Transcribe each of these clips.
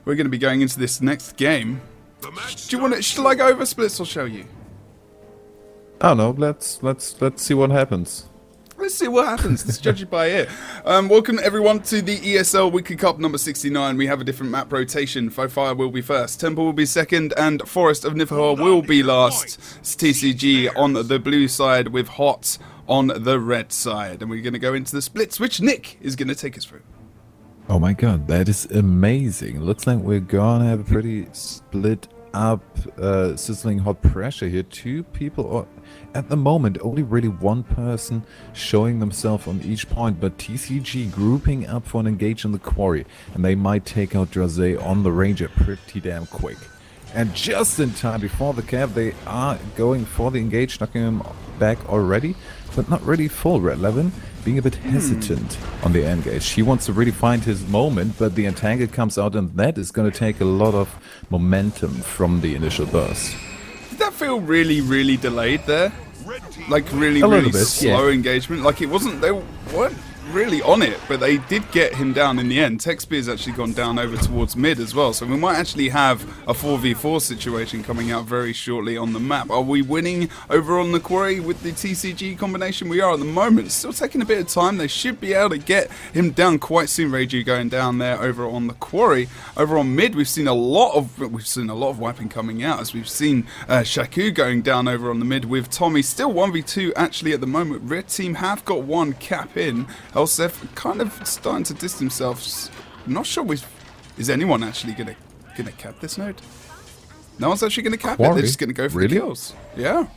we're going to be going into this next game. Do you want it? Shall I go over splits or show you? I don't know. Let's see what happens. Let's see what happens. Let's judge it by ear. Welcome everyone to the ESL Weekly Cup number 69. We have a different map rotation. Fire will be first, Temple will be second, and Forest of Niflheim will be last. It's TCG on the blue side with HoT on the red side. And we're going to go into the splits, which Nick is going to take us through. Oh my god, that is amazing. Looks like we're gonna have a pretty split up, sizzling hot pressure here. Two people, or at the moment only really one person showing themselves on each point, but TCG grouping up for an engage in the quarry, and they might take out DraGunners on the Ranger pretty damn quick. And just in time before the cap, they are going for the engage, knocking him back already, but not really full. Red 11 being a bit hesitant on the engage. He wants to really find his moment, but the entangle comes out, and that is going to take a lot of momentum from the initial burst. Did that feel really delayed there? Like really slow engagement? Like it wasn't, they weren't really on it, but they did get him down in the end. Texby has actually gone down over towards mid as well, so we might actually have a 4v4 situation coming out very shortly on the map. Are we winning over on the quarry with the TCG combination? We are at the moment. Still taking a bit of time. They should be able to get him down quite soon. Reiju going down there over on the quarry. Over on mid, we've seen a lot of wiping coming out, as we've seen Shaku going down over on the mid with Tommy. Still 1v2 actually at the moment. Red team have got one cap in. Elsef kind of starting to distance themselves. I'm not sure is anyone actually gonna cap this node? No one's actually gonna cap it. They're just gonna go for the kills. Yeah.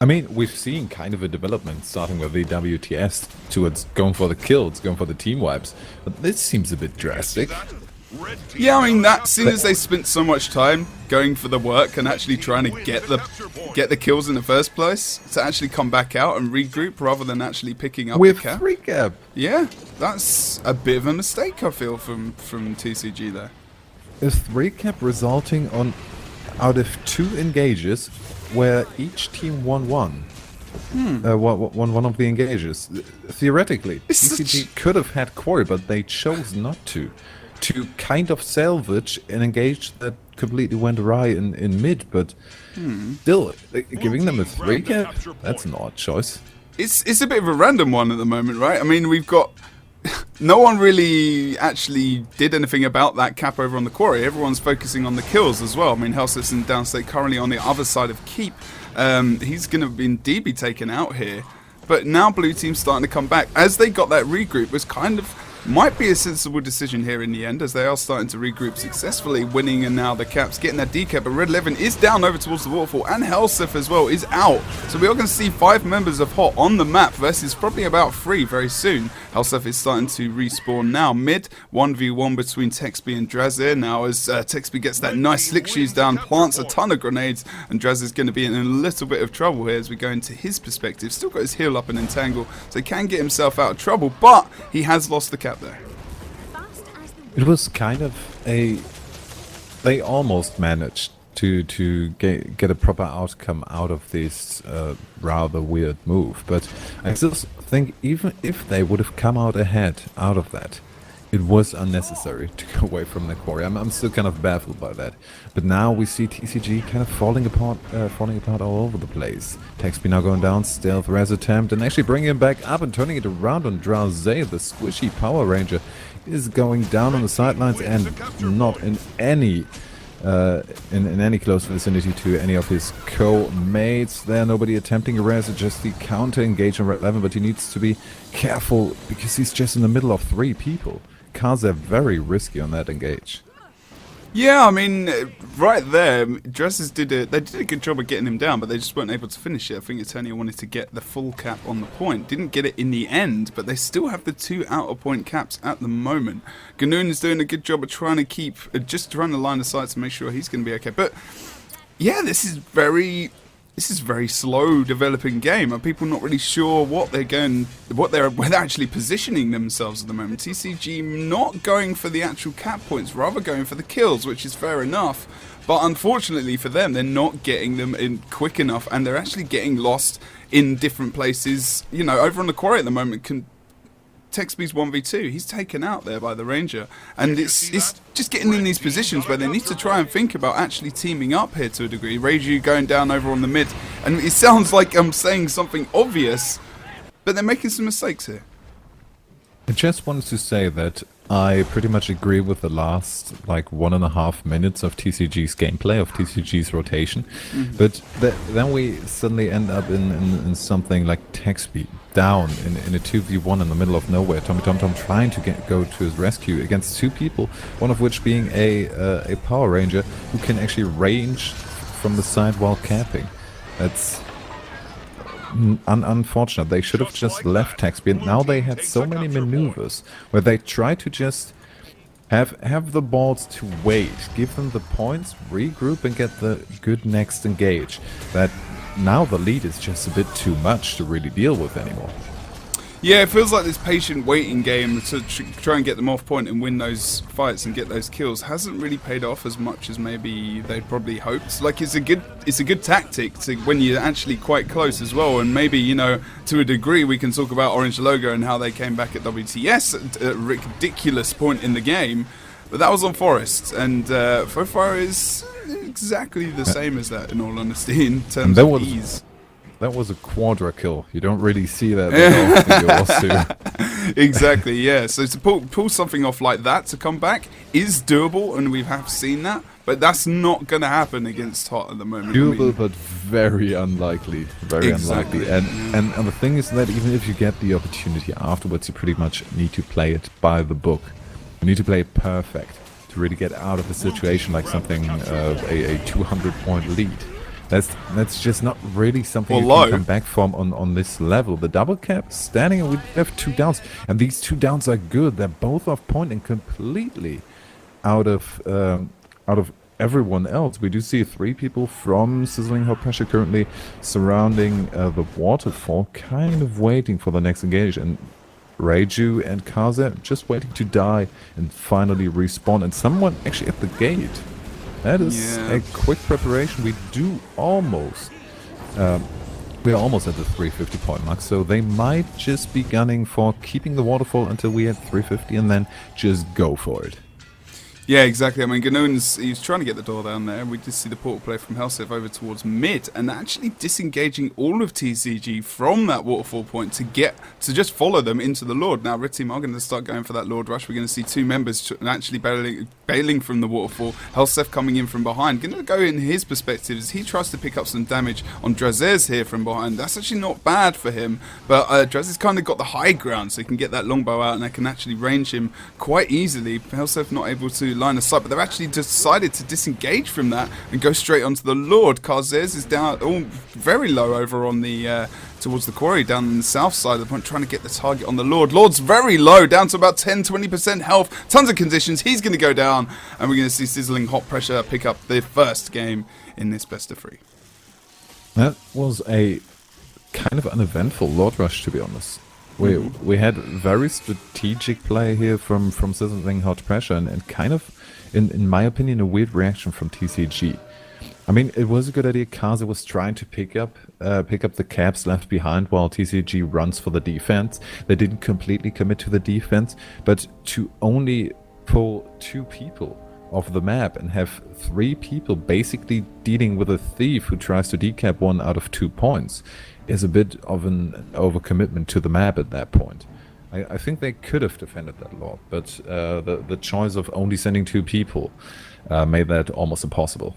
I mean, we've seen kind of a development starting with the WTS towards going for the kills, going for the team wipes, but this seems a bit drastic. Yeah, I mean, that seeing as they spent so much time going for the work and actually trying to get the kills in the first place, to actually come back out and regroup rather than actually picking up with the cap. 3 cap. Yeah, that's a bit of a mistake, I feel, from TCG there. A 3 cap resulting on out of 2 engages where each team won one. Won one of the engages. Theoretically, TCG could have had quarry, but they chose not to kind of salvage an engage that completely went awry in mid, but still, giving them a 3 cap, that's an odd choice. It's a bit of a random one at the moment, right? I mean, we've got no one really actually did anything about that cap over on the quarry. Everyone's focusing on the kills as well. I mean, Helsif's in downstate currently on the other side of keep. He's going to be taken out here, but now blue team's starting to come back as they got that regroup. Was kind of might be a sensible decision here in the end, as they are starting to regroup successfully, winning, and now the caps getting that decap. But Red 11 is down over towards the waterfall, and Helsif as well is out. So we are going to see 5 members of HoT on the map versus probably about 3 very soon. Helsif is starting to respawn now. Mid 1v1 between Texby and DraGunners. Now as Texby gets that nice slick shoes down, plants a ton of grenades, and DraGunners is going to be in a little bit of trouble here as we go into his perspective. Still got his heal up and entangle, so he can get himself out of trouble, but he has lost the cap there. It was kind of they almost managed to get a proper outcome out of this rather weird move, but I still think even if they would have come out ahead out of that, it was unnecessary to go away from the quarry. I'm still kind of baffled by that. But now we see TCG kind of falling apart all over the place. Texby now going down, stealth res attempt, and actually bringing him back up and turning it around on DraGunners. The squishy Power Ranger is going down on the sidelines and not in any in any close vicinity to any of his co-mates. There, nobody attempting a res, just the counter engage on Red 11, but he needs to be careful because he's just in the middle of 3 people. Cards are very risky on that engage. Yeah, I mean, right there, DraGunners did a good job of getting him down, but they just weren't able to finish it. I think Eternia wanted to get the full cap on the point. Didn't get it in the end, but they still have the 2 outer point caps at the moment. Ganoon is doing a good job of trying to keep, just trying to line of sight to make sure he's going to be okay. But yeah, this is very slow developing game. Are people not really sure what they're actually positioning themselves at the moment? TCG not going for the actual cap points, rather going for the kills, which is fair enough. But unfortunately for them, they're not getting them in quick enough, and they're actually getting lost in different places. You know, over on the quarry at the moment, Texby's 1v2. He's taken out there by the Ranger. And it's just getting in these positions where they need to try and think about actually teaming up here to a degree. Reiju going down over on the mid. And it sounds like I'm saying something obvious, but they're making some mistakes here. I just wanted to say that I pretty much agree with the last, like, 1.5 minutes of TCG's gameplay, of TCG's rotation. But then we suddenly end up in something like Texby down in a 2v1 in the middle of nowhere. Tommy TomTom trying to go to his rescue against 2 people, one of which being a Power Ranger who can actually range from the side while camping. That's unfortunate. They should have just left Texby, and now they had so many maneuvers where they try to just have the balls to wait, give them the points, regroup and get the good next engage. That now the lead is just a bit too much to really deal with anymore. Yeah, it feels like this patient waiting game to try and get them off point and win those fights and get those kills hasn't really paid off as much as maybe they'd probably hoped. Like, it's a good tactic to when you're actually quite close as well. And maybe, you know, to a degree we can talk about Orange Logo and how they came back at WTS at a ridiculous point in the game. But that was on Forest, and Fofire is exactly the same as that, in all honesty, in terms of ease. That was a quadra kill. You don't really see that very often. Exactly, yeah. So to pull something off like that to come back is doable, and we have seen that. But that's not going to happen against HoT at the moment. Doable, but very unlikely. Very unlikely. And the thing is that even if you get the opportunity afterwards, you pretty much need to play it by the book. You need to play it perfect to really get out of a situation like something a 200-point lead. That's just not really something you can come back from on this level. The double cap standing, and we have 2 downs, and these 2 downs are good. They're both off point and completely out of everyone else. We do see 3 people from Sizzling Hot Pressure currently surrounding the waterfall, kind of waiting for the next engage, and Reiju and Kaze just waiting to die and finally respawn, and someone actually at the gate. That is a quick preparation. We do almost, we're almost at the 350 point mark, so they might just be gunning for keeping the waterfall until we hit 350 and then just go for it. Yeah, exactly. I mean, he's trying to get the door down there. We just see the portal play from Helsef over towards mid, and actually disengaging all of TCG from that waterfall point to just follow them into the Lord. Now, Red Team are going to start going for that Lord rush. We're going to see 2 members actually bailing from the waterfall. Helsef coming in from behind. Going to go in his perspective as he tries to pick up some damage on Drazez here from behind. That's actually not bad for him, but Drazez kind of got the high ground, so he can get that longbow out and they can actually range him quite easily. Helsef not able to line of sight, but they've actually decided to disengage from that and go straight onto the Lord. Karzez is down very low over on the towards the quarry down on the south side of the point, trying to get the target on the Lord. Lord's very low, down to about 10-20% health, tons of conditions. He's going to go down, and we're going to see Sizzling Hot Pressure pick up the first game in this best of 3. That was a kind of uneventful Lord rush, to be honest. We had very strategic play here from Sizzling Hot Pressure, and kind of, in my opinion, a weird reaction from TCG. I mean, it was a good idea. Kaze was trying to pick up the caps left behind while TCG runs for the defense. They didn't completely commit to the defense, but to only pull 2 people off the map and have 3 people basically dealing with a thief who tries to decap 1 out of 2 points is a bit of an overcommitment to the map at that point. I think they could have defended that lot, but the choice of only sending 2 people made that almost impossible.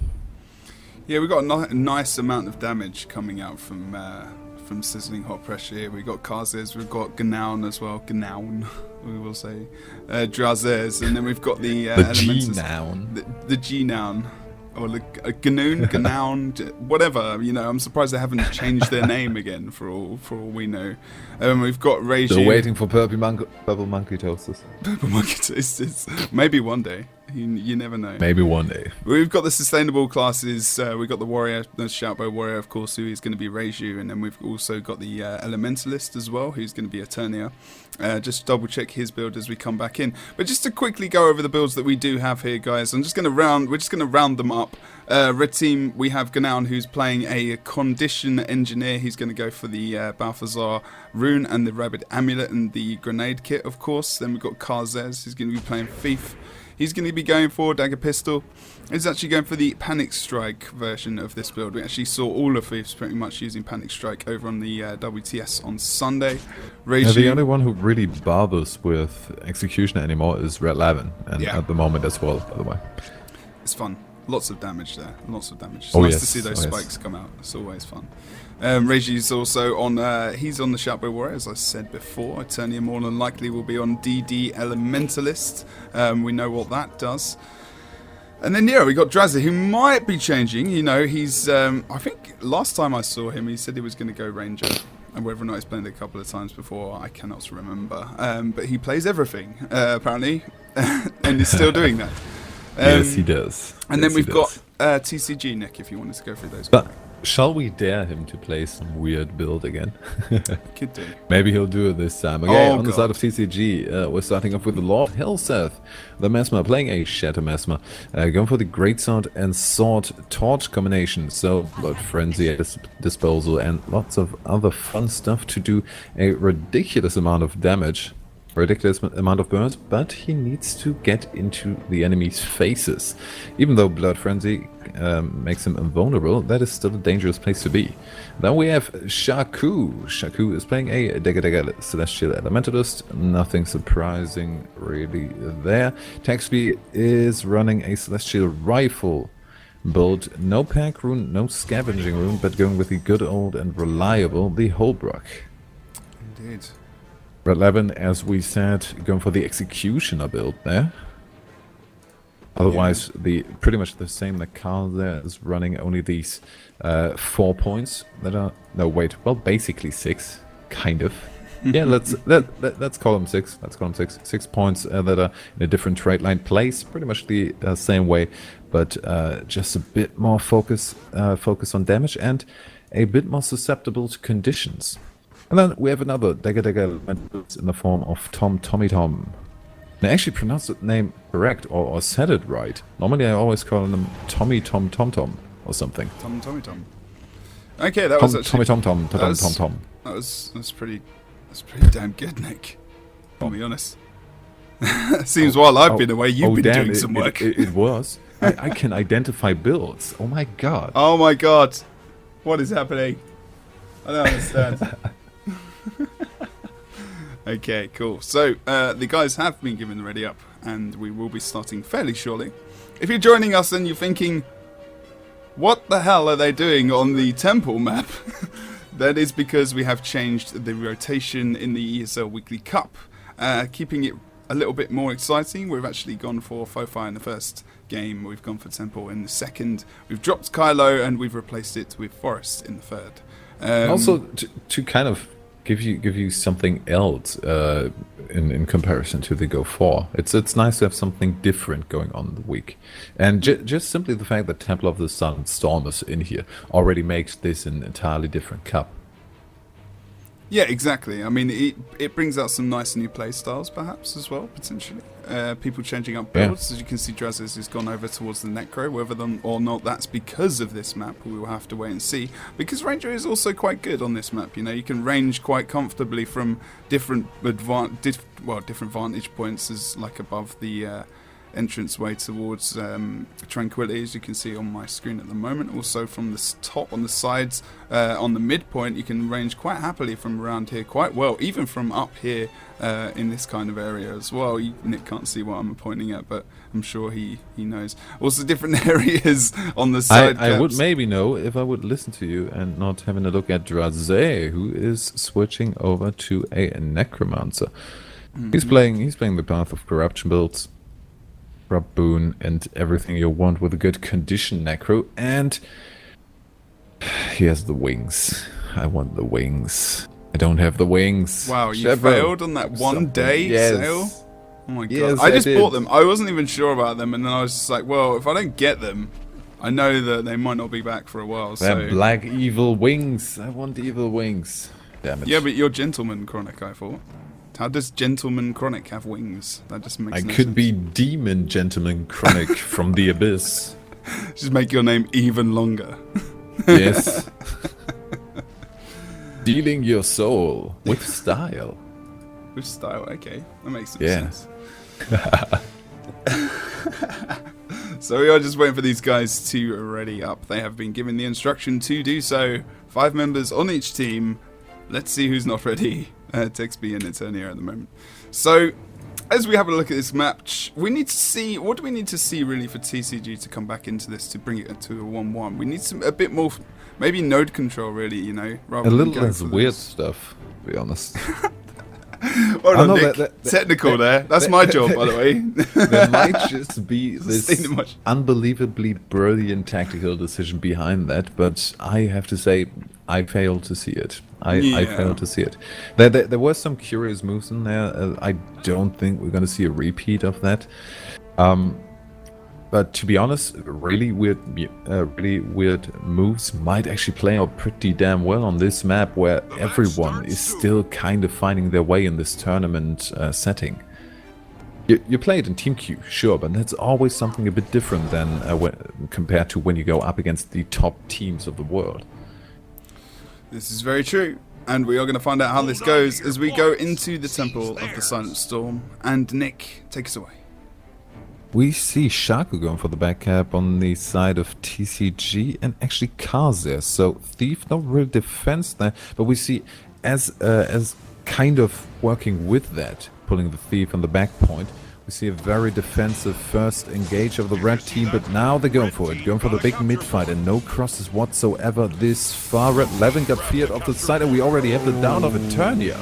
Yeah, we got a nice amount of damage coming out from Sizzling Hot Pressure here. We got Karzez, we've got Gnaun as well. Gnaun, we will say. Drazez, and then we've got the G-Noun. The G-Noun. Or the Gnaun, whatever. You know, I'm surprised they haven't changed their name again for all we know. We've got Reiju. Still waiting for Purple Monkey Toasters. Purple Monkey Toasters. Maybe one day. You never know. Maybe one day. We've got the sustainable classes. We've got the warrior, the Shoutbow warrior, of course, who is going to be Reiju, and then we've also got the elementalist as well, who's going to be Eternia. Just double check his build as we come back in. But just to quickly go over the builds that we do have here, guys, we're just going to round them up. Red team, we have Ganaun, who's playing a condition engineer. He's going to go for the Balthazar rune and the Rabbit amulet and the grenade kit, of course. Then we've got Karzez, who's going to be playing Thief. He's going to be going for Dagger Pistol. He's actually going for the Panic Strike version of this build. We actually saw all of Thiefs pretty much using Panic Strike over on the WTS on Sunday. The only one who really bothers with Executioner anymore is Red Lavin, and at the moment as well, by the way. It's fun. Lots of damage there. Lots of damage. It's nice nice to see those spikes come out. It's always fun. Regi's also on, he's on the Shoutbow Warrior, as I said before. Eternia more than likely will be on DD Elementalist. We know what that does. And then, we got Drazzy, who might be changing. You know, he's, I think last time I saw him, he said he was going to go Ranger. And whether or not he's played it a couple of times before, I cannot remember. But he plays everything, apparently. And he's still doing that. Yes, he does. And then we've got TCG, Nick, if you wanted to go through those. But shall we dare him to play some weird build again? Could do. Maybe he'll do it this time. Okay, on the side of TCG, we're starting off with the Lord Helseth, the Mesmer, playing a Shatter Mesmer, going for the Greatsword and Sword Torch combination. So, Blood Frenzy at his disposal and lots of other fun stuff to do a ridiculous amount of damage. Ridiculous amount of burns, but he needs to get into the enemy's faces. Even though Blood Frenzy makes him invulnerable, that is still a dangerous place to be. Then we have Shaku. Shaku is playing a Dagger Celestial Elementalist. Nothing surprising really there. Taxby is running a Celestial Rifle build. No pack rune, no scavenging rune, but going with the good old and reliable, the Holbrook. Indeed. Red Levin, as we said, going for the Executioner build there. Otherwise, pretty much the same. The Carl there is running only these 4 points that are basically 6, kind of. Yeah, let's call them 6. Let's call them 6. 6 points that are in a different trade line place, pretty much the same way, but just a bit more focus on damage and a bit more susceptible to conditions. And then we have another Dagger Elementalist in the form of Tommy Tom. I actually pronounced the name correct or said it right. Normally I always call him Tommy Tom or something. Tommy Tom. Okay, that was actually Tommy Tom. That's pretty damn good, Nick. I'll be honest. Seems while I've been away, you've been doing some work. It was. I can identify builds. Oh my god. Oh my god. What is happening? I don't understand. Okay, cool. So, the guys have been given the ready up, and we will be starting fairly shortly. If you're joining us and you're thinking, what the hell are they doing on the temple map? That is because we have changed the rotation in the ESL Weekly Cup, keeping it a little bit more exciting. We've actually gone for Fofi in the first game, we've gone for Temple in the second, we've dropped Kylo, and we've replaced it with Forest in the third. Also, to kind of give you something else in comparison to the Go 4. It's nice to have something different going on in the week, and just simply the fact that Temple of the Sun Storm is in here already makes this an entirely different cup. Yeah, exactly. I mean, it brings out some nice new play styles, perhaps, as well, potentially. People changing up builds. As you can see, Drazes has gone over towards the Necro. Whether or not that's because of this map, we will have to wait and see. Because Ranger is also quite good on this map. You know, you can range quite comfortably from different vantage points, as like above the entranceway towards Tranquility, as you can see on my screen at the moment. Also from the top, on the sides, on the midpoint, you can range quite happily from around here quite well, even from up here in this kind of area as well. Nick can't see what I'm pointing at, but I'm sure he knows. Also different areas on the side. I would maybe know if I would listen to you and not having a look at Drazé, who is switching over to a Necromancer. Mm-hmm. He's playing the Path of Corruption builds. Rub Boon and everything you want with a good condition Necro, and he has the wings. I want the wings. I don't have the wings. Wow, you Jebro, failed on that one day sale? Oh my god. Yes, I just did. bought them. I wasn't even sure about them, and then I was just like, well, if I don't get them, I know that they might not be back for a while. They're So black evil wings. I want evil wings. Damn it. yeah, but you're Gentleman Chronic, I thought. How does Gentleman Chronic have wings? That just makes I no could sense. be Demon Gentleman Chronic from the Abyss. Just make your name even longer. Yes. Dealing your soul with style. With style, okay. That makes some Yeah. sense. So we are just waiting for these guys to ready up. They have been given the instruction to do so. 5 members on each team. Let's see who's not ready. Texby and Eternia at the moment. So, as we have a look at this match, we need to see, what do we need to see really for TCG to come back into this to bring it to a 1-1? We need a bit more, maybe node control really, you know, rather A than little going less for weird those- stuff, to be honest. Hold I on, know Nick. that- Technical there. That's my job, by the way. There might just be this Seen it much. unbelievably brilliant tactical decision behind that, but I have to say, I failed to see it. I Yeah. failed to see it. There were some curious moves in there. I don't think we're going to see a repeat of that. But to be honest, really weird moves might actually play out pretty damn well on this map, where everyone is still kind of finding their way in this tournament setting. You play it in Team Q, sure, but that's always something a bit different than compared to when you go up against the top teams of the world. This is very true. And we are going to find out how this goes as we go into the Temple of the Silent Storm. And Nick, take us away. We see Shaku going for the back cap on the side of TCG and actually Kazer. So Thief, no real defense there, but we see as kind of working with that, pulling the Thief on the back point. We see a very defensive first engage of the red team, but now they're going for it, going for the big mid fight, and no crosses whatsoever this far. Red 11 got feared off the side, and we already have the down of Eternia.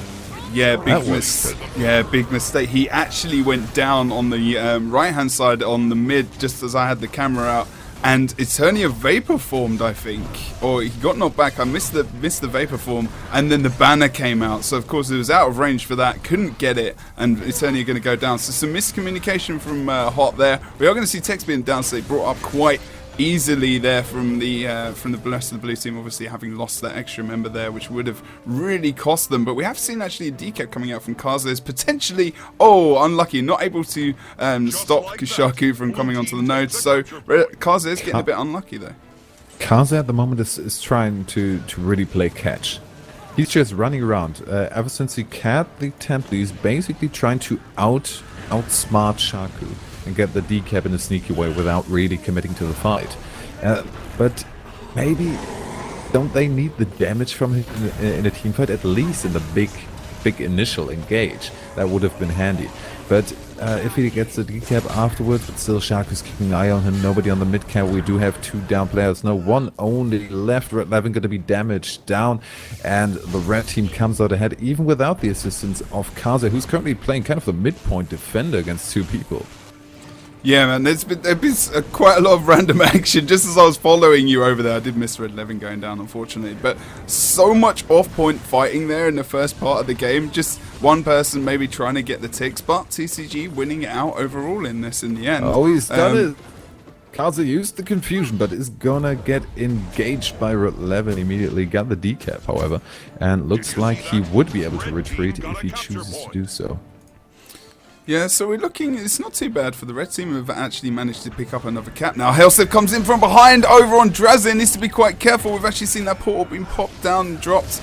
Yeah, That was big mistake. He actually went down on the right-hand side on the mid just as I had the camera out, and Eternia vapor formed, I think, or he got knocked back. I missed the vapor form, and then the banner came out. So of course it was out of range for that. Couldn't get it, and Eternia going to go down. So some miscommunication from HoT there. We are going to see Tex being down, so they brought up quite easily there from the rest of the blue team, obviously having lost that extra member there, which would have really cost them. But we have seen actually a decap coming out from Kaza, potentially, unlucky, not able to stop Shaku from coming onto the node. So Kaza is getting a bit unlucky though. Kaza at the moment is trying to really play catch. He's just running around. Ever since he capped the temple, he's basically trying to outsmart Shaku and get the decap in a sneaky way without really committing to the fight. But maybe don't they need the damage from him in a team fight, at least in the big initial engage? That would have been handy. But if he gets the decap afterwards, but still Shaku's keeping an eye on him, nobody on the mid cap. We do have 2 down players. No, 1 only left. Red 11 going to be damaged down, and the red team comes out ahead, even without the assistance of Kaze, who's currently playing kind of the midpoint defender against 2 people. Yeah, man, there's been quite a lot of random action. Just as I was following you over there, I did miss Red 11 going down, unfortunately. But so much off-point fighting there in the first part of the game. Just one person maybe trying to get the ticks, but TCG winning it out overall in this in the end. Oh, he's done it. Kaze used the confusion, but is gonna get engaged by Red 11 immediately. Got the decap, however, and looks like he would be able to retreat if he chooses to do so. Yeah, so we're looking, it's not too bad for the red team who have actually managed to pick up another cap now. Hellsep comes in from behind over on Drazin, needs to be quite careful. We've actually seen that portal being popped down and dropped,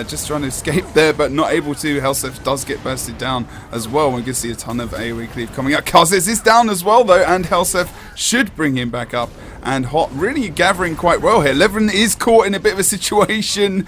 just trying to escape there, but not able to. Hellsep does get bursted down as well. We can see a ton of AoE cleave coming out. Kazes is down as well though, and Hellsep should bring him back up. And HoT really gathering quite well here. Levin is caught in a bit of a situation.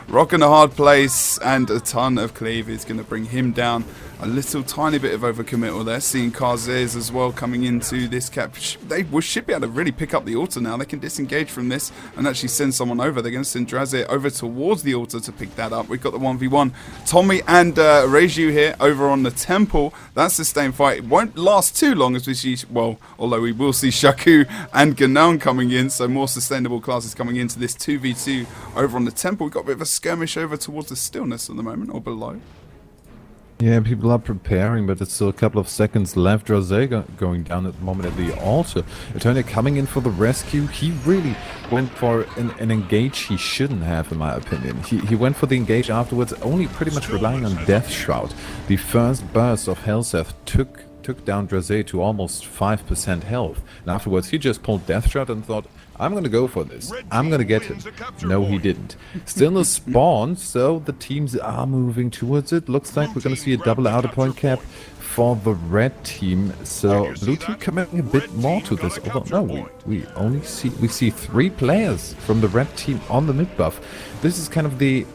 Rock in a hard place, and a ton of cleave is going to bring him down. A little tiny bit of overcommittal there. Seeing Karzes as well coming into this cap. They should be able to really pick up the altar now. They can disengage from this and actually send someone over. They're going to send Drazir over towards the altar to pick that up. We've got the 1v1. Tommy and Reiju here over on the temple. That's the sustained fight. It won't last too long as we see, well, although we will see Shaku and Ganaun coming in. So more sustainable classes coming into this 2v2 over on the temple. We've got a bit of a skirmish over towards the stillness at the moment, or below. Yeah, people are preparing, but it's still a couple of seconds left. DraGunners going down at the moment at the altar. Eternia coming in for the rescue. He really went for an engage he shouldn't have, in my opinion. He went for the engage afterwards, only pretty much relying on Death Shroud. The first burst of Helseth took down DraGunners to almost 5% health. And afterwards, he just pulled Death Shroud and thought, I'm going to go for this. I'm going to get him. No, he didn't. Stillness spawned, so the teams are moving towards it. Looks like we're going to see a double outer point cap for the red team. So blue team coming a bit more to this. Although no, we only see 3 players from the red team on the mid buff. This is kind of the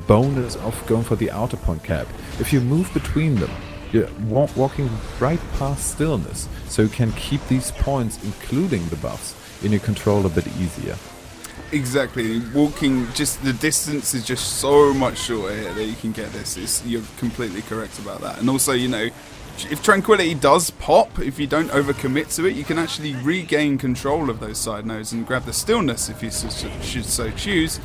bonus of going for the outer point cap. If you move between them, you're walking right past Stillness, so you can keep these points, including the buffs, in your control a bit easier. Exactly. Walking, just the distance is just so much shorter here that you can get this. You're completely correct about that. And also, you know, if Tranquility does pop, if you don't overcommit to it, you can actually regain control of those side nodes and grab the Stillness if you should so choose,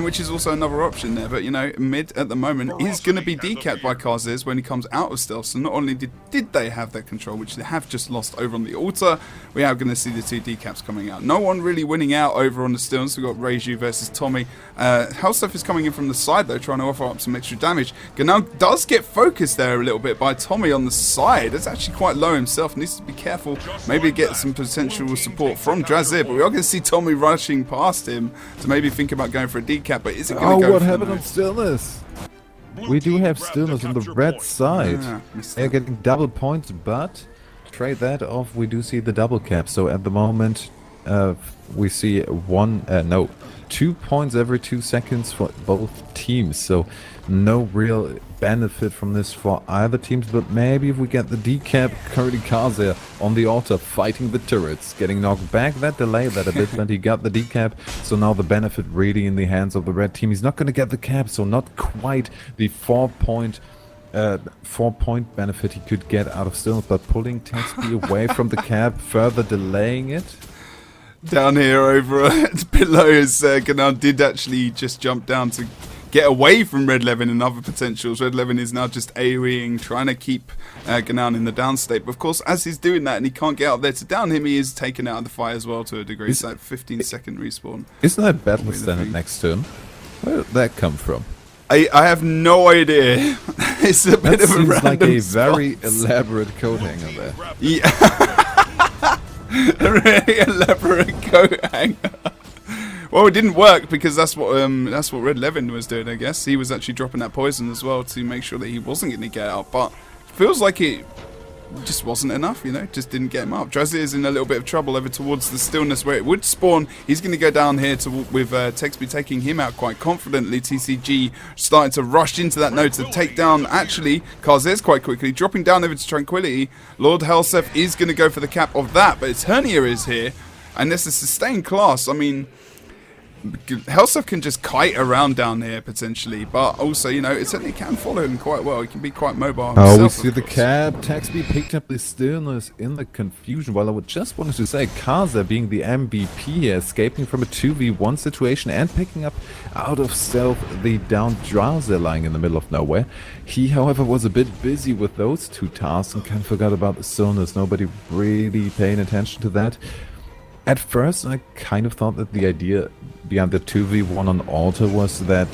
which is also another option there. But, you know, mid at the moment is going to be decapped by Karzez when he comes out of stealth. So not only did they have their control, which they have just lost over on the altar, we are going to see the 2 decaps coming out. No one really winning out over on the Stillness. We've got Reiju versus Tommy. Helseth is coming in from the side, though, trying to offer up some extra damage. Ganal does get focused there a little bit by Tommy on the side. It's actually quite low himself, needs to be careful, maybe get some potential support from DraGunners, but we are going to see Tommy rushing past him to maybe think about going for a decap, but is it going to go what for happened on Stillness? We do have Stillness on the red side. They're getting double points, but trade that off, we do see the double cap. So at the moment, we see 2 points every 2 seconds for both teams. So no real benefit from this for either teams, but maybe if we get the decap, currently Karzez on the altar fighting the turrets, getting knocked back. That delayed that a bit, but he got the decap, so now the benefit really in the hands of the red team. He's not going to get the cap, so not quite the 4-point benefit he could get out of Stillness, but pulling Taxby away from the cap, further delaying it. Down here over below as Ganal did actually just jump down to get away from Red Levin and other potentials. Red Levin is now just AoEing, trying to keep Ganal in the down state. But of course, as he's doing that and he can't get out there to down him, he is taken out of the fight as well to a degree. It's like 15-second respawn. Isn't that Battle Standard next to him? Where did that come from? I have no idea. It's a bit of a random like a spot. very elaborate coat hanger there. Yeah. A really elaborate coat hanger. Well, it didn't work because that's what Red Levin was doing, I guess. He was actually dropping that poison as well to make sure that he wasn't going to get out. But it feels like it just wasn't enough, you know, just didn't get him up. DraGunners is in a little bit of trouble over towards the Stillness where it would spawn. He's going to go down here with Texby taking him out quite confidently. TCG starting to rush into that node to take down, actually, Karzez quite quickly, dropping down over to Tranquility. Lord Helseth is going to go for the cap of that, but Eternia is here, and this is sustained class. I mean, Helseth can just kite around down here potentially, but also, you know, it certainly can follow him quite well. He can be quite mobile himself. Oh, we see the cap. Taxby picked up the Stillness in the confusion. Well, I would just wanted to say, Karzez being the MVP here, escaping from a 2v1 situation and picking up out of stealth the down DraGunners lying in the middle of nowhere. He, however, was a bit busy with those 2 tasks and kind of forgot about the Stillness. Nobody really paying attention to that. At first, I kind of thought that the idea behind the 2v1 on altar was that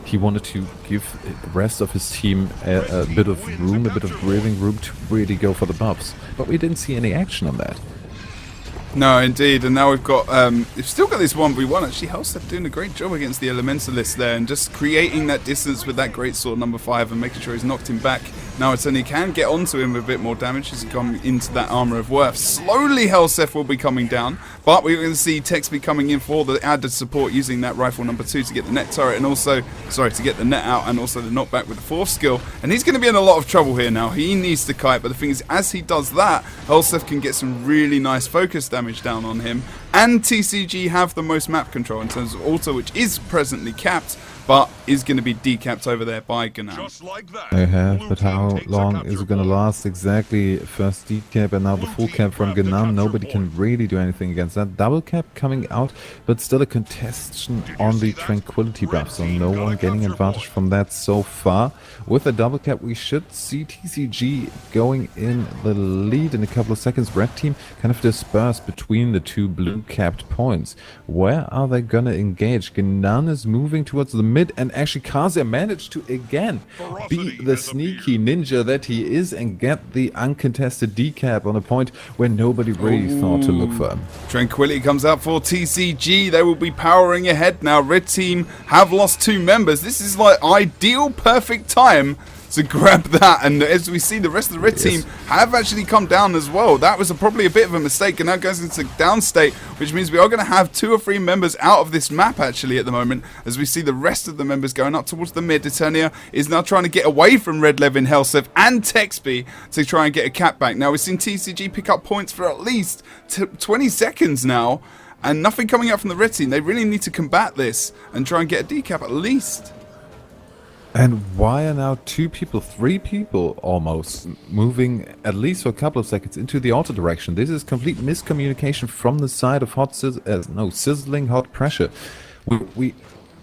he wanted to give the rest of his team a bit of room, a bit of breathing room to really go for the buffs. But we didn't see any action on that. No, indeed, and now we've still got this 1v1. Actually, Helseth doing a great job against the Elementalist there and just creating that distance with that great sword number 5 and making sure he's knocked him back. Now Eternia can get onto him with a bit more damage as he comes into that Armor of Worth. Slowly Helseth will be coming down, but we're going to see Texby coming in for the added support using that rifle number 2 to get the net turret and also, to get the net out and also the knockback with the 4th skill. And he's going to be in a lot of trouble here now. He needs to kite, but the thing is, as he does that, Helseth can get some really nice focus damage down on him. And TCG have the most map control in terms of altar, which is presently capped. but is going to be decapped over there by Gunnan. They have, but how long is it going to last exactly? First decap and now the full cap from Gunnan. Nobody can really do anything against that. Double cap coming out, but still a contestation on the tranquility buff, so no one getting advantage from that so far. With a double cap, we should see TCG going in the lead in a couple of seconds. Red team kind of dispersed between the two blue capped points. Where are they going to engage? Gunnan is moving towards the mid, and actually Kasia managed to again be the sneaky ninja that he is and get the uncontested decap on a point where nobody really thought to look for him. Tranquility comes out for TCG. They will be powering ahead now. Red team have lost 2 members. This is like ideal, perfect time to grab that, and as we see, the rest of the red team have actually come down as well. That was probably a bit of a mistake, and now goes into down state, which means we are going to have 2 or 3 members out of this map actually at the moment, as we see the rest of the members going up towards the mid. Eternia is now trying to get away from Red Levin, Helseth and Texby to try and get a cap back. Now we've seen TCG pick up points for at least 20 seconds now, and nothing coming out from the red team. They really need to combat this and try and get a decap at least. And why are now 2 people, 3 people almost, moving at least for a couple of seconds into the auto direction? This is complete miscommunication from the side of sizzling hot pressure.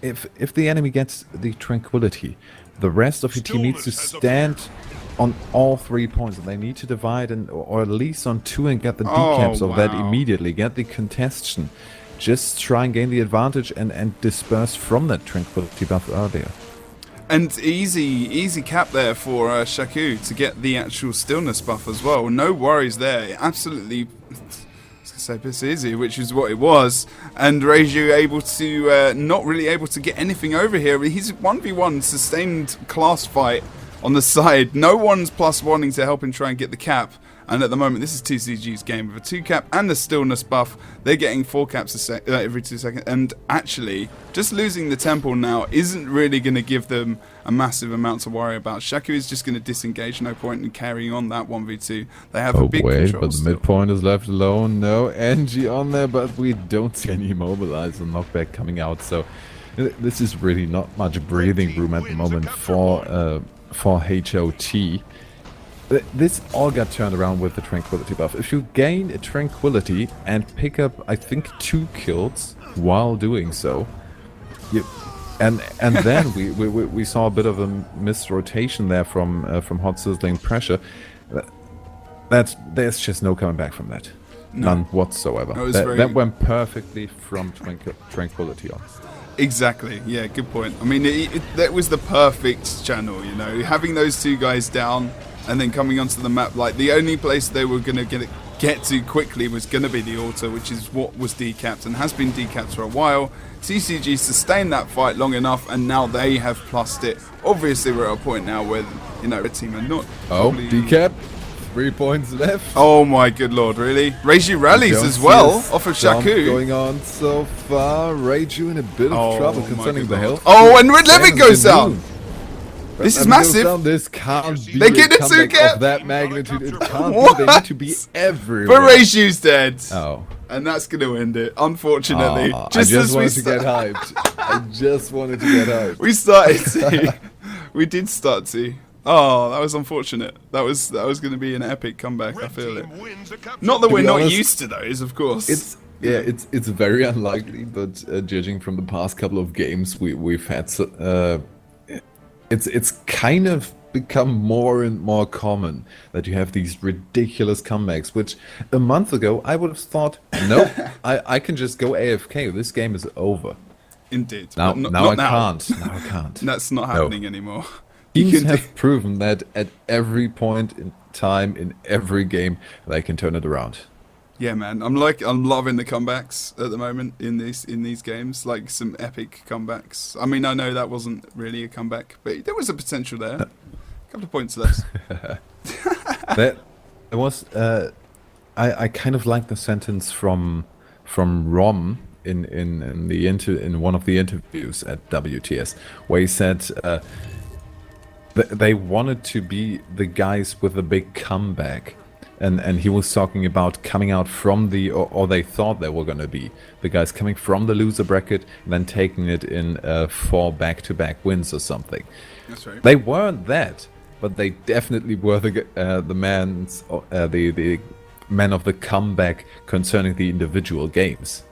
If the enemy gets the tranquility, the rest of your team needs to stand on all 3 points, and they need to divide or at least on 2 and get the decaps of that immediately, get the contestation. Just try and gain the advantage and disperse from that tranquility buff earlier. And easy cap there for Shaku to get the actual stillness buff as well. No worries there. Absolutely, I was gonna say piss easy, which is what it was. And Reiju able to not really able to get anything over here. He's 1v1 sustained class fight on the side. No one's +1ing to help him try and get the cap. And at the moment, this is TCG's game with a 2 cap and the stillness buff. They're getting 4 caps every 2 seconds. And actually, just losing the temple now isn't really going to give them a massive amount to worry about. Shaku is just going to disengage, no point in carrying on that 1v2. They have a big control but the still. midpoint is left alone. No NG on there, but we don't see any immobilize and knockback coming out. So this is really not much breathing room at the moment for HoT. This all got turned around with the tranquility buff. If you gain a tranquility and pick up, I think, 2 kills while doing so, and then we saw a bit of a missed rotation there from hot sizzling pressure. There's just no coming back from that, none whatsoever. That went perfectly from tranquility on. Exactly. Yeah, good point. I mean, that was the perfect channel. You know, having those 2 guys down. And then coming onto the map, like the only place they were going to get to quickly was going to be the auto, which is what was decapped and has been decapped for a while. TCG sustained that fight long enough, and now they have plussed it. Obviously, we're at a point now where, you know, the team are not. Decap. 3 points left. Oh my good lord, really? Reiju rallies as well off of Shaku. Going on so far. Reiju in a bit of trouble concerning the health. Oh, and Red Levin goes down. This is massive. This can't be they get a 2 cap of that magnitude. It can't be. They need to be everywhere. But Reiju's dead. Oh. And that's going to end it, unfortunately. I just wanted to get hyped. I just wanted to get hyped. We started to. We did start to. Oh, that was unfortunate. That was going to be an epic comeback, I feel it. Not that we're not used to those, of course. It's very unlikely, but judging from the past couple of games we've had, it's kind of become more and more common that you have these ridiculous comebacks, which a month ago I would have thought, no, I can just go AFK. This game is over. Indeed. Now I can't. Now I can't. That's not happening anymore. Teams have proven that at every point in time, in every game, they can turn it around. Yeah, man. I'm loving the comebacks at the moment in these games, like some epic comebacks. I mean, I know that wasn't really a comeback, but there was a potential there. A couple of points less. There was. I kind of like the sentence from Rom in one of the interviews at WTS, where he said they wanted to be the guys with a big comeback. and he was talking about coming out from the, or they thought they were going to be the guys coming from the loser bracket and then taking it in 4 back-to-back wins or something. That's right. They weren't that, but they definitely were the men of the comeback concerning the individual games.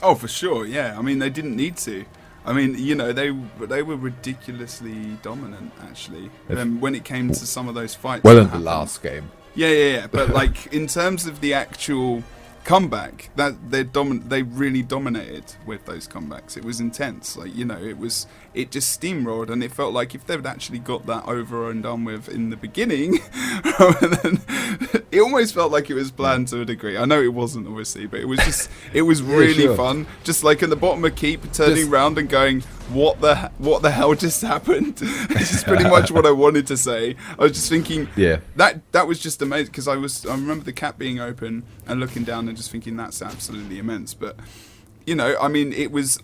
Oh, for sure, yeah. I mean, they didn't need to. I mean, you know, they were ridiculously dominant, actually, when it came to some of those fights. Well, in the last game. Yeah. But, like, in terms of the actual comeback, that they really dominated with those comebacks. It was intense. Like, you know, it just steamrolled, and it felt like if they'd actually got that over and done with in the beginning, rather than, it almost felt like it was planned to a degree. I know it wasn't, obviously, but it was really fun. Just like in the bottom of keep, turning around and going, what the hell just happened? This is pretty much what I wanted to say. I was just thinking, that was just amazing, because I remember the cap being open and looking down and just thinking that's absolutely immense. But you know, I mean,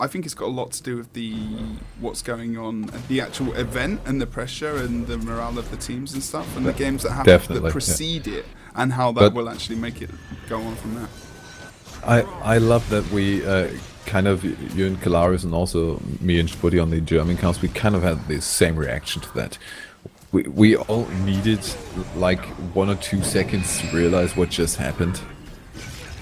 I think it's got a lot to do with what's going on at the actual event and the pressure and the morale of the teams and stuff, and the games that happen that precede it, and how that will actually make it go on from there. I love that we kind of, you and Kalarius and also me and Spuddy on the German cast, we kind of had the same reaction to that. We all needed like 1 or 2 seconds to realize what just happened.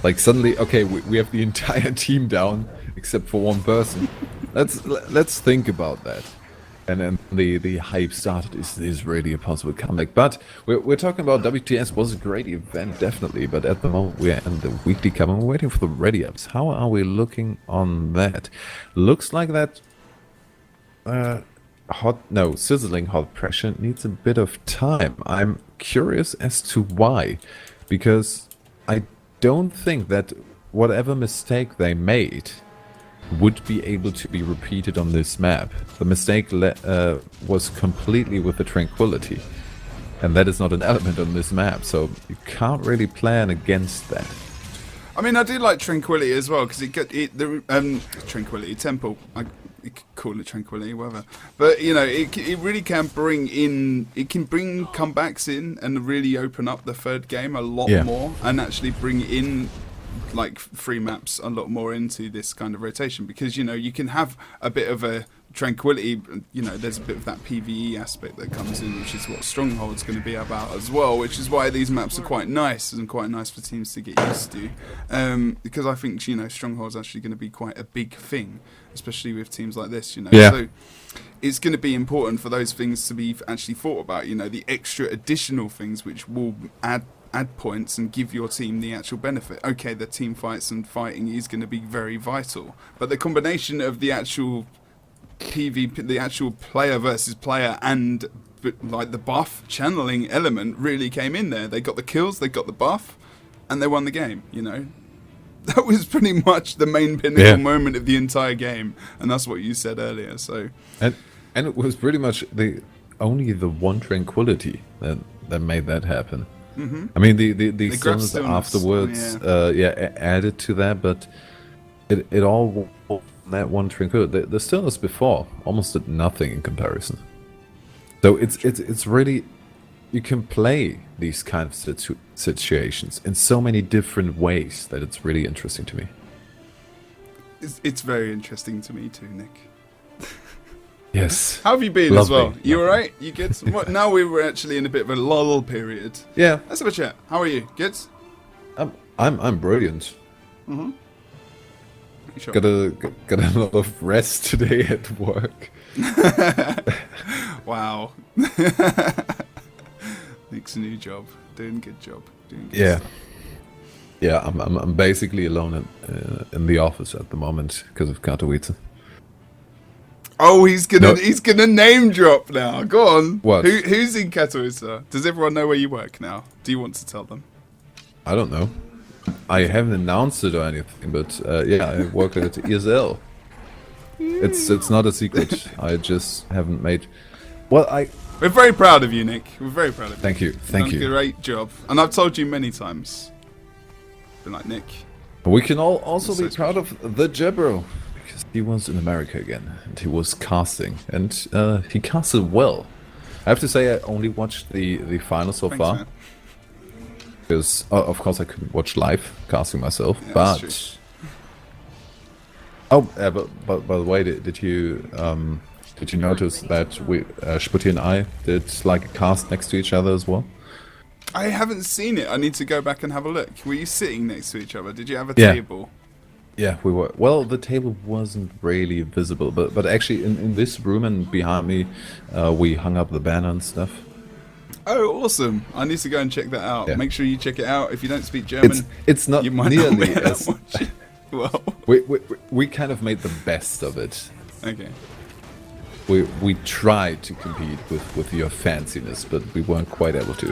Like suddenly, okay, we have the entire team down except for one person. Let's think about that. And then the hype started. Is this really a possible comeback? But we're talking about WTS. Was a great event, definitely. But at the moment we're in the Weekly Cup and we're waiting for the ready ups. How are we looking on that? Looks like that sizzling hot pressure needs a bit of time. I'm curious as to why, because I don't think that whatever mistake they made would be able to be repeated on this map. The mistake was completely with the Tranquility, and that is not an element on this map, so you can't really plan against that. I mean, I do like Tranquility as well, because Tranquility Temple. You could call it Tranquility, whatever. But you know, it really can bring comebacks in and really open up the third game a lot more, and actually bring in like free maps a lot more into this kind of rotation, because you know you can have a bit of a Tranquility, you know, there's a bit of that PvE aspect that comes in, which is what Stronghold's going to be about as well, which is why these maps are quite nice and quite nice for teams to get used to, because I think, you know, Stronghold's actually going to be quite a big thing, especially with teams like this, you know. So it's going to be important for those things to be actually thought about, you know, the extra additional things which will add points and give your team the actual benefit. Okay, the team fights and fighting is going to be very vital, but the combination of the actual PvP, the actual player versus player, and like the buff channeling element really came in there. They got the kills, they got the buff, and they won the game, you know. That was pretty much the main pinnacle moment of the entire game, and that's what you said earlier. So and it was pretty much only the one Tranquility that made that happen. Mm-hmm. I mean, the stillness afterwards added to that, but it all that one Tranquility. The stillness before almost did nothing in comparison. So it's really, you can play these kind of situations in so many different ways that it's really interesting to me. It's very interesting to me too, Nick. Yes. How have you been as well? You alright? You good? Now we were actually in a bit of a lull period. Yeah. Let's have a chat. How are you? Good? I'm brilliant. Mm-hmm. Sure. Got a lot of rest today at work. Wow. Nick's new job. Doing a good job. Stuff. Yeah, I'm basically alone in the office at the moment because of Katowice. Oh, he's gonna name drop now. Go on. What? Who's in Katowice? Does everyone know where you work now? Do you want to tell them? I don't know. I haven't announced it or anything, but I work at ESL. It's not a secret. I just haven't made. Well, We're very proud of you, Nick. We're very proud of you. Thank you. Thank you. You've done a great job, and I've told you many times. Been like, Nick. We can all also be proud of the Jebro, because he was in America again and he was casting, and he casted well. I have to say, I only watched the final so far. Man. because of course I couldn't watch live casting myself. Yeah, but that's but by the way, did you notice that we sPVP and I did like a cast next to each other as well? I haven't seen it. I need to go back and have a look. Were you sitting next to each other? Did you have a Yeah. table? Yeah, we were. Well, the table wasn't really visible, but actually in this room and behind me, we hung up the banner and stuff. Oh, awesome! I need to go and check that out. Yeah. Make sure you check it out. If you don't speak German, It's not you might not be nearly able to as. watch it. Well, We kind of made the best of it. okay. We tried to compete with your fanciness, but we weren't quite able to.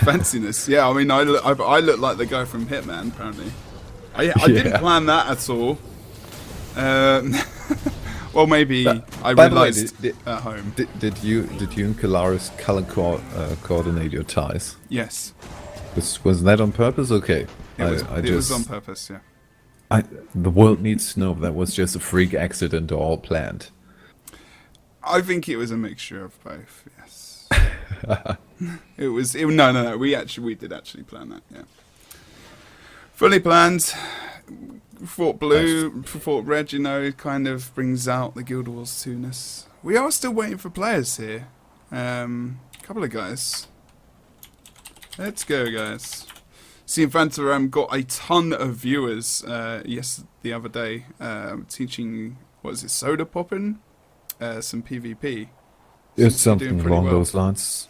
Fanciness, yeah. I mean, I look like the guy from Hitman. Apparently, I didn't plan that at all. Well, maybe I by the way, realised at home. Did you and Kalaris color coordinate your ties? Yes, Was that on purpose? Okay. it was on purpose. Yeah. The world needs to know that was just a freak accident or all planned. I think it was a mixture of both. Yes. It was. No. We did actually plan that. Yeah. Fully planned. Fort Blue, Fort Red, you know, kind of brings out the Guild Wars 2-ness. We are still waiting for players here. Couple of guys. Let's go, guys. See, Infantaram got a ton of viewers the other day, teaching, what is it, soda popping? Some PvP. It's Seems to be doing something pretty along well. those lines.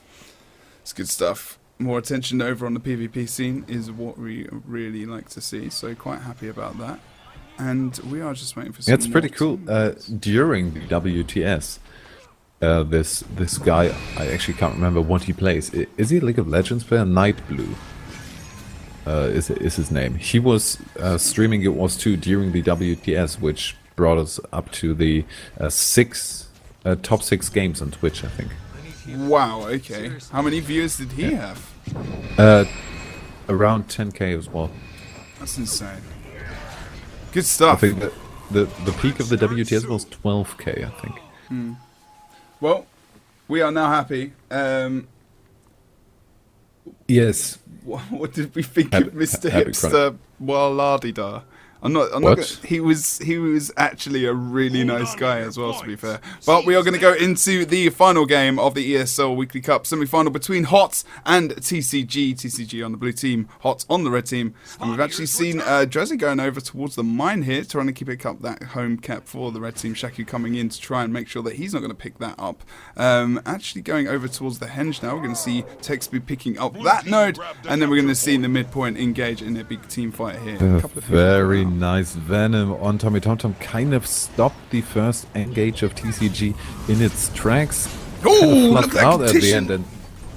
It's good stuff. More attention over on the PvP scene is what we really like to see, so quite happy about that. And we are just waiting for some Yeah, it's pretty more cool. During the WTS, this guy, I actually can't remember what he plays. Is he a League of Legends player? Night Blue is his name. He was streaming It Was 2 during the WTS, which brought us up to the top 6 games on Twitch, I think. Wow, okay. How many viewers did he have? Around 10k as well. That's insane. Good I stuff. think that the peak of the WTS was 12k, I think. Well, we are now happy. Yes. What did we think Happy- of Mr. happy Hipster Waladida? I'm not What? he was actually a really nice guy as well, to be fair. But we are going to go into the final game of the ESL Weekly Cup semi-final between HoT and TCG. TCG on the blue team, HoT on the red team. And we've actually seen Drazzy going over towards the mine here, trying to keep up that home cap for the red team. Shaku coming in to try and make sure that he's not going to pick that up. Actually going over towards the henge now. We're going to see Texby picking up that node, and then we're going to see in the midpoint engage in a big team fight here. A couple of people Very out. nice Venom on Tommy TomTom kind of stopped the first engage of TCG in its tracks. Ooh, Kind of look fluffed at out that at the competition. end and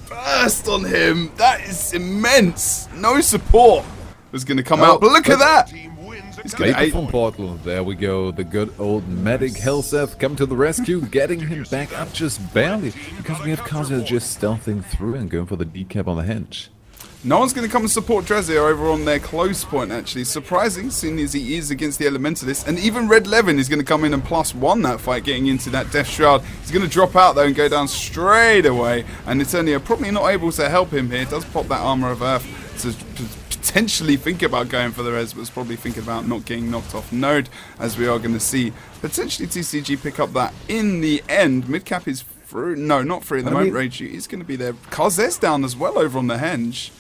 Burst on him. That is immense. No support was going to come out, but look at that. He's going Vapor to from Portal. There we go. The good old medic Helseth come to the rescue, getting him back up just barely. Because we have Kazuya just stealthing through and going for the decap on the henge. No one's going to come and support Drazzy over on their close point, actually. Surprising, seeing as he is against the Elementalist. And even Red Levin is going to come in and +1 that fight, getting into that Death Shroud. He's going to drop out, though, and go down straight away. And Eternia probably not able to help him here. Does pop that Armor of Earth to potentially think about going for the res, but is probably thinking about not getting knocked off node, as we are going to see potentially TCG pick up that in the end. Midcap is through. No, not through at the moment. Rage is going to be there. Karzes down as well over on the henge.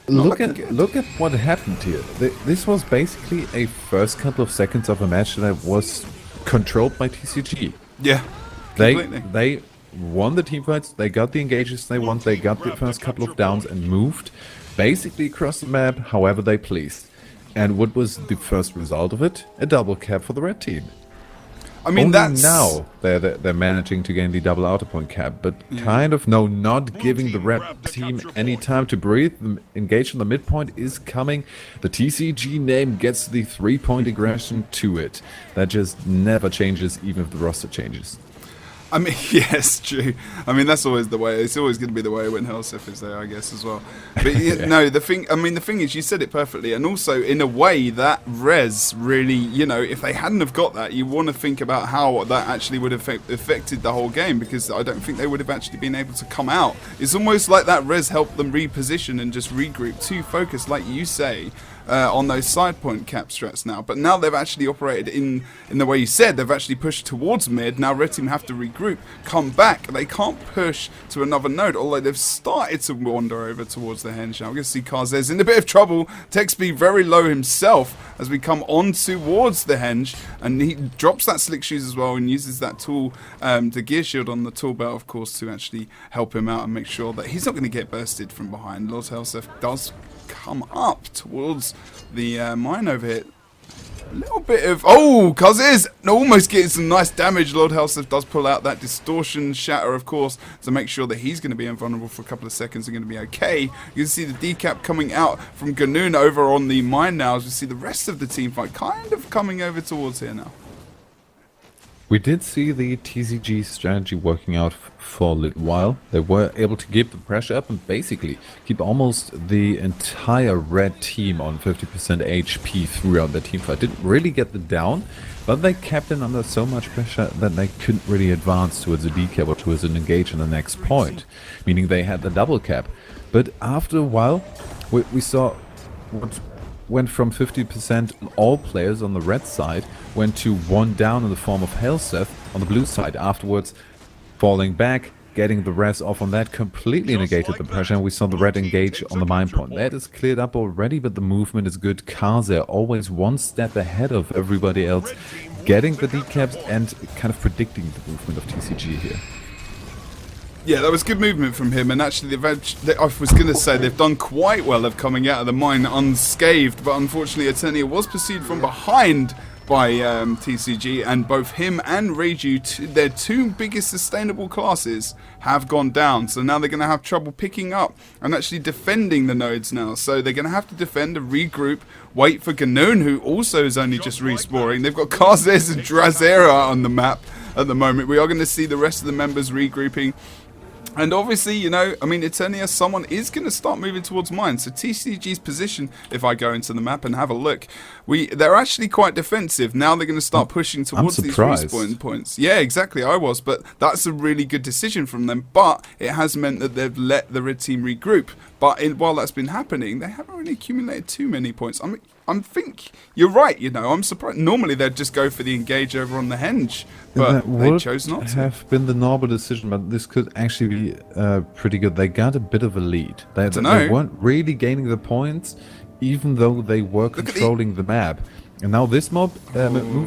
Look at what happened here. This was basically a first couple of seconds of a match that was controlled by TCG. Yeah, completely. They won the team fights, they got the engages they want, they got the first couple of downs and moved basically across the map however they pleased. And what was the first result of it? A double cap for the red team. I mean, Only that's now they're managing to gain the double outer point cap, but kind of not giving the red team any time to breathe. The engage on the midpoint is coming. The TCG name gets the 3-point aggression to it. That just never changes, even if the roster changes. I mean, yes, true. I mean, that's always the way. It's always going to be the way when Helsef is there, I guess, as well. But Yeah. no, the thing is, you said it perfectly, and also in a way that res really, you know, if they hadn't have got that, you want to think about how that actually would have affected the whole game, because I don't think they would have actually been able to come out. It's almost like that res helped them reposition and just regroup to focus, like you say, on those side point cap strats now. But now they've actually operated in the way you said. They've actually pushed towards mid. Now red team have to regroup, come back. They can't push to another node, although they've started to wander over towards the henge now. We're going to see Karzez in a bit of trouble. Texby very low himself as we come on towards the henge, and he drops that slick shoes as well and uses that tool, the gear shield on the tool belt, of course, to actually help him out and make sure that he's not going to get bursted from behind. Lord Helsef does come up towards the mine over here. A little bit of... Oh, Kaziz almost getting some nice damage. Lord Helsef does pull out that distortion shatter, of course, to make sure that he's going to be invulnerable for a couple of seconds and going to be okay. You can see the decap coming out from Ganoon over on the mine now, as we see the rest of the team fight kind of coming over towards here now. We did see the TCG strategy working out for a little while. They were able to keep the pressure up and basically keep almost the entire red team on 50% HP throughout the team fight. Didn't really get the down, but they kept it under so much pressure that they couldn't really advance towards a decap or towards an engage on the next point, meaning they had the double cap. But after a while, we saw what went from 50% all players on the red side, went to 1 down in the form of Helsef on the blue side. Afterwards, falling back, getting the res off on that, completely negated the pressure, and we saw the red engage on the mine point. That is cleared up already, but the movement is good. Karzer always one step ahead of everybody else, getting the decaps and kind of predicting the movement of TCG here. Yeah, that was good movement from him, and actually I was going to say they've done quite well of coming out of the mine unscathed, but unfortunately Eternia was pursued from behind by TCG, and both him and Reiju, their two biggest sustainable classes, have gone down. So now they're going to have trouble picking up and actually defending the nodes now. So they're going to have to defend and regroup, wait for Ganoon, who also is only just respawning. They've got Karzez and Drazera on the map at the moment. We are going to see the rest of the members regrouping. And obviously, you know, I mean, Eternia, someone is going to start moving towards mine. So TCG's position, if I go into the map and have a look, they're actually quite defensive. Now they're going to start pushing towards these respawn points. Yeah, exactly, I was. But that's a really good decision from them. But it has meant that they've let the red team regroup. But while that's been happening, they haven't really accumulated too many points. I think you're right, you know. I'm surprised. Normally they'd just go for the engage over on the henge, but they chose not to. Have been the normal decision, but this could actually be pretty good. They got a bit of a lead. They weren't really gaining the points, even though they were controlling the map. And now this move,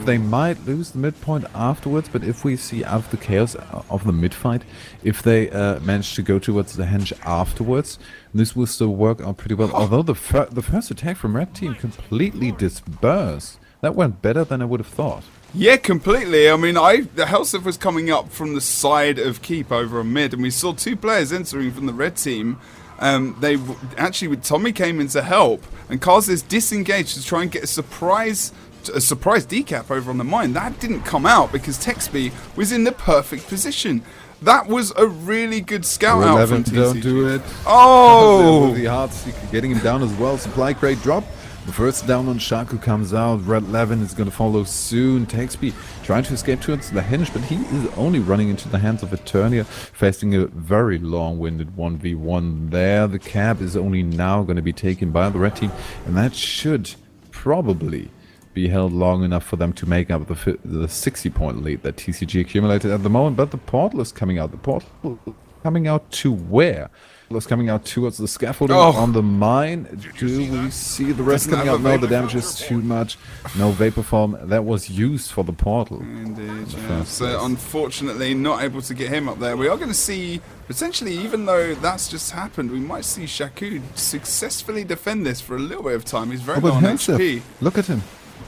they might lose the midpoint afterwards, but if we see out of the chaos of the mid-fight, if they manage to go towards the henge afterwards, this will still work out pretty well. Although the first attack from red team completely dispersed. That went better than I would have thought. Yeah, completely. I mean, the Helsef was coming up from the side of Keep over on mid, and we saw two players entering from the red team. Tommy came in to help, and Karzez disengaged to try and get a surprise decap over on the mine. That didn't come out because Texby was in the perfect position. That was a really good scout out from TCG. Don't do it. Oh! The HoT getting him down as well. Supply crate drop. The first down on Shaku comes out. Red Levin is going to follow soon. Texby trying to escape towards the henge, but he is only running into the hands of Eternia, facing a very long-winded 1v1 there. The cap is only now going to be taken by the red team, and that should probably be held long enough for them to make up the 60-point lead that TCG accumulated at the moment. But the portal is coming out. The portal coming out to where? It's coming out towards the scaffolding on the mine. Do we see the rest coming out? No, the damage is too much. No vapor form that was used for the portal. Indeed, yeah. So unfortunately not able to get him up there. We are going to see, potentially, even though that's just happened, we might see Shaku successfully defend this for a little bit of time. He's very low on HP. Look at him.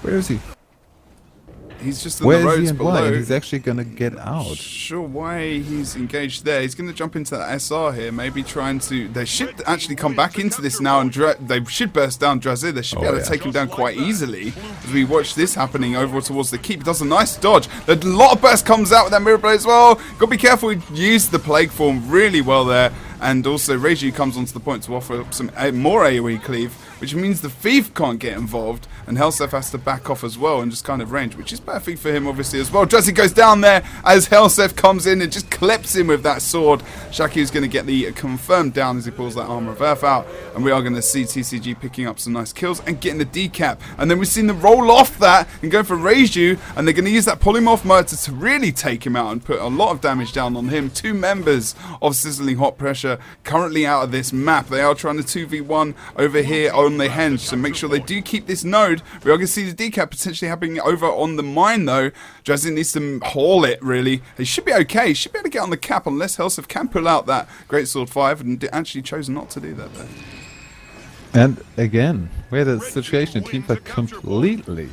Where is he? He's just in Where the is he roads and why? below. And he's actually going to get out. Sure why he's engaged there. He's going to jump into that SR here, maybe trying to... They should actually come back into this now, and they should burst down Drazir. They should be able to take him down quite easily as we watch this happening over towards the keep. He does a nice dodge. A lot of burst comes out with that mirror blade as well. Got to be careful. He used the plague form really well there. And also Reiju comes onto the point to offer up some more AoE cleave, which means the thief can't get involved, and Helsef has to back off as well and just kind of range, which is perfect for him obviously as well. Drazzy goes down there as Helsef comes in and just clips him with that sword. Shaku's going to get the confirmed down as he pulls that Armor of Earth out, and we are going to see TCG picking up some nice kills and getting the decap. And then we've seen them roll off that and go for Reiju, and they're going to use that Polymorph Murder to really take him out and put a lot of damage down on him. 2 members of Sizzling Hot Pressure currently out of this map. They are trying to 2v1 over here on the henge, so make sure they do keep this node. We are going to see the decap potentially happening over on the mine though. Drazin needs to haul it really. He should be okay. He should be able to get on the cap unless Helsef can pull out that Greatsword 5, and actually chose not to do that though. And again, we had a situation, a team that completely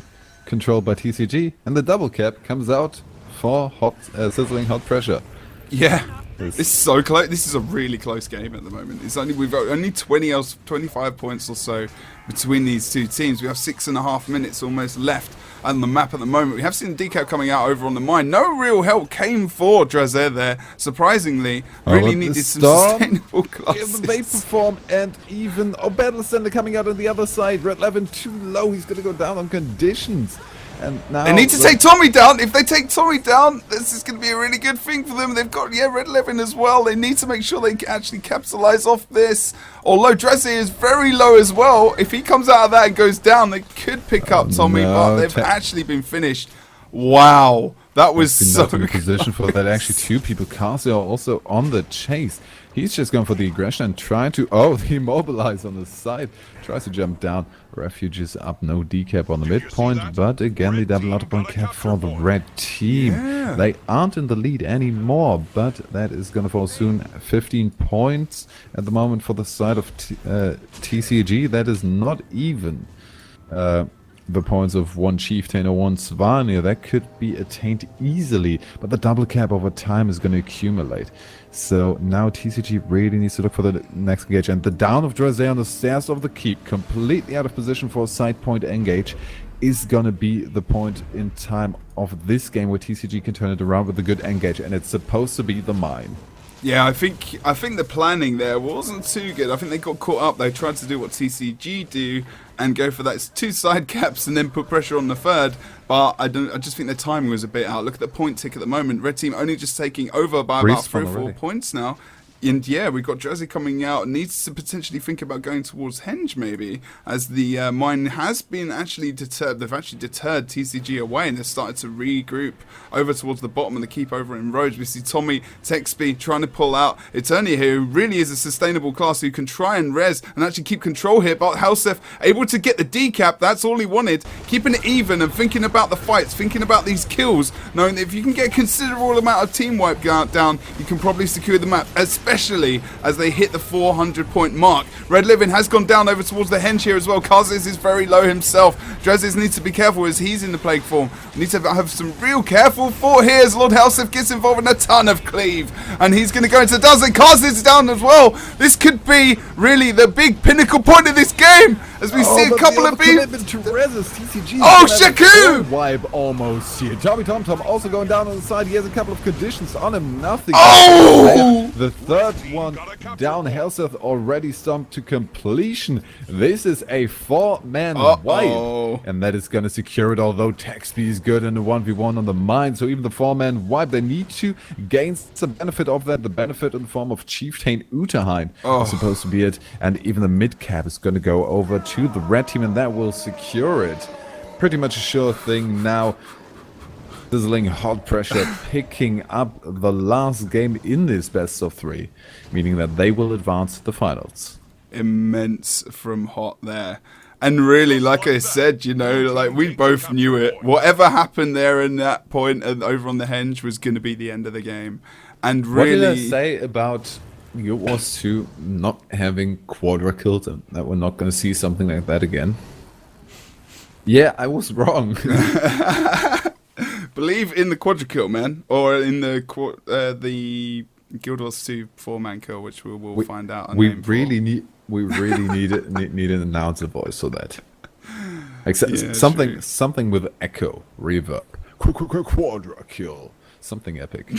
controlled by TCG, and the double cap comes out for Sizzling Hot Pressure. Yeah. This is so close. This is a really close game at the moment. We've got only 25 points or so between these two teams. We have 6.5 minutes almost left on the map at the moment. We have seen decap coming out over on the mine. No real help came for Drazir there. Surprisingly, really needed some sustainable classes. The Vapor Form and even Battle Center coming out on the other side. Red Levin too low. He's going to go down on conditions. And now they need to take Tommy down. If they take Tommy down, this is going to be a really good thing for them. They've got, Red Levin as well. They need to make sure they actually capitalize off this. Although Drazir is very low as well. If he comes out of that and goes down, they could pick up Tommy, but they've actually been finished. Wow. That was so in position for that. Actually, 2 people. Kasi are also on the chase. He's just going for the aggression and trying to... Oh, the immobilize on the side. Tries to jump down. Refuge is up. No decap on the midpoint. But again, the double out-of-point cap for the red team. Yeah. They aren't in the lead anymore. But that is going to fall soon. 15 points at the moment for the side of TCG. That is not even... the points of 1 Chieftain or 1 Svanir. That could be attained easily, but the double cap over time is going to accumulate. So now TCG really needs to look for the next engage, and the down of Drazir on the stairs of the keep, completely out of position for a side point engage, is going to be the point in time of this game where TCG can turn it around with a good engage, and it's supposed to be the mine. Yeah, I think the planning there wasn't too good. I think they got caught up. They tried to do what TCG do and go for that 2 side caps and then put pressure on the third. But I just think the timing was a bit out. Look at the point tick at the moment. Red team only just taking over by about 3 or 4 points now. And yeah, we've got Drazir coming out. Needs to potentially think about going towards Henge maybe, as the mine has been actually deterred. They've actually deterred TCG away, and they've started to regroup over towards the bottom and the keep over in Rhodes. We see Tommy Texby trying to pull out Eternia here, who really is a sustainable class who can try and res and actually keep control here. But Helsef able to get the decap. That's all he wanted. Keeping it even and thinking about the fights, thinking about these kills, knowing that if you can get a considerable amount of team wipe down, you can probably secure the map, especially as they hit the 400 point mark. Red Livin has gone down over towards the henge here as well. Kazis is very low himself. Drazis needs to be careful as he's in the plague form. Need to have some real careful for here as Lord Helsef gets involved in a ton of cleave. And he's going to go into dozen. Kazis is down as well. This could be really the big pinnacle point of this game as we see a couple of people. Oh, Shaku! Wipe almost here. Tommy Tom also going down on the side. He has a couple of conditions on him. Nothing. Oh! The third one down. Helseth already stomped to completion. This is a 4-man wipe. And that is going to secure it, although Texby is good in the 1v1 on the mine. So even the 4-man wipe, they need to gain some benefit of that. The benefit in the form of Chieftain Utaheim is supposed to be it. And even the mid cap is going to go over to the red team, and that will secure it. Pretty much a sure thing now. Sizzling Hot Pressure picking up the last game in this best of 3, meaning that they will advance to the finals. Immense from HoT there. And really, like I said, like we both knew it. Whatever happened there in that point and over on the henge was going to be the end of the game. And really, what did I say about you was to not having Quadra killed and that we're not going to see something like that again? Yeah, I was wrong. Believe in the quadra kill, man, or in the Guild Wars 2 4-man kill, which we'll find out. We really need need an announcer voice for that. Something with echo, reverb, quadra kill, something epic.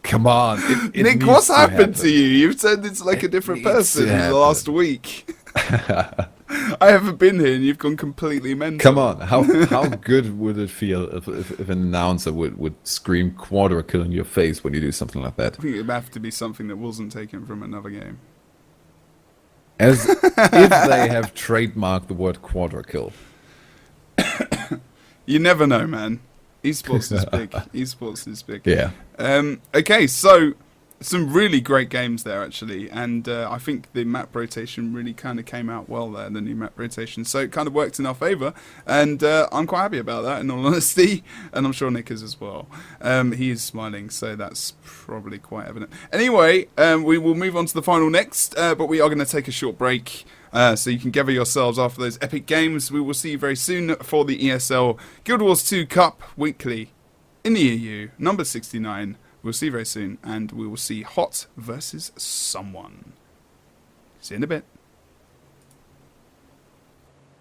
Come on, it Nick, what's happened to you? You've said it's like a different person in the last week. I haven't been here, and you've gone completely mental. Come on, how good would it feel if an announcer would scream quadra kill in your face when you do something like that? I think it would have to be something that wasn't taken from another game. As if they have trademarked the word quadra kill. You never know, man. Esports is big. Esports is big. Yeah. Okay, so some really great games there, actually. And I think the map rotation really kind of came out well there, the new map rotation. So it kind of worked in our favour. And I'm quite happy about that, in all honesty. And I'm sure Nick is as well. He is smiling, so that's probably quite evident. Anyway, we will move on to the final next. But we are going to take a short break. So you can gather yourselves after those epic games. We will see you very soon for the ESL Guild Wars 2 Cup Weekly in the EU, number 69. We'll see you very soon, and we will see HoT versus someone. See you in a bit.